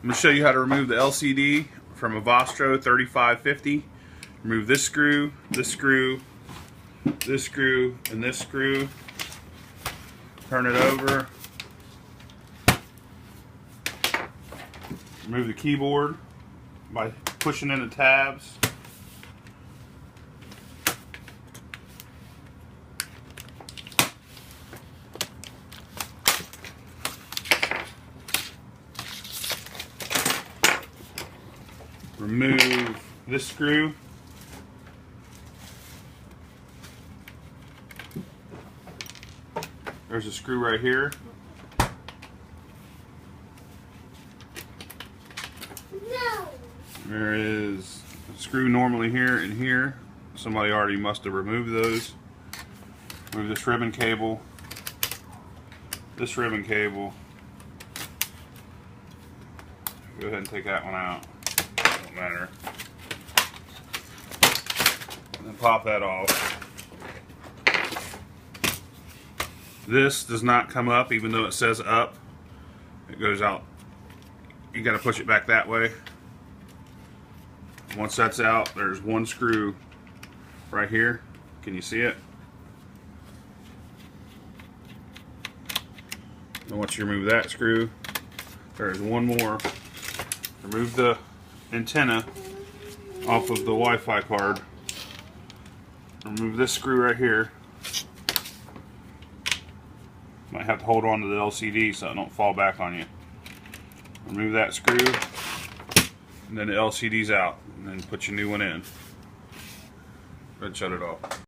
I'm going to show you how to remove the LCD from a Vostro 3550. Remove this screw, this screw, this screw, and this screw. Turn it over. Remove the keyboard by pushing in the tabs. Remove this screw. There's a screw right here. No. There is a screw normally here and here. Somebody already must have removed those. Remove this ribbon cable. This ribbon cable. Go ahead and take that one out. Don't matter. And then pop that off. This does not come up even though it says up. It goes out. You got to push it back that way. Once that's out, there's one screw right here. Can you see it? And once you remove that screw, there's one more. Remove the antenna off of the Wi-Fi card. Remove this screw right here. Might have to hold on to the LCD so it don't fall back on you. Remove that screw, and then the LCD's out, and then put your new one in. Go ahead and shut it off.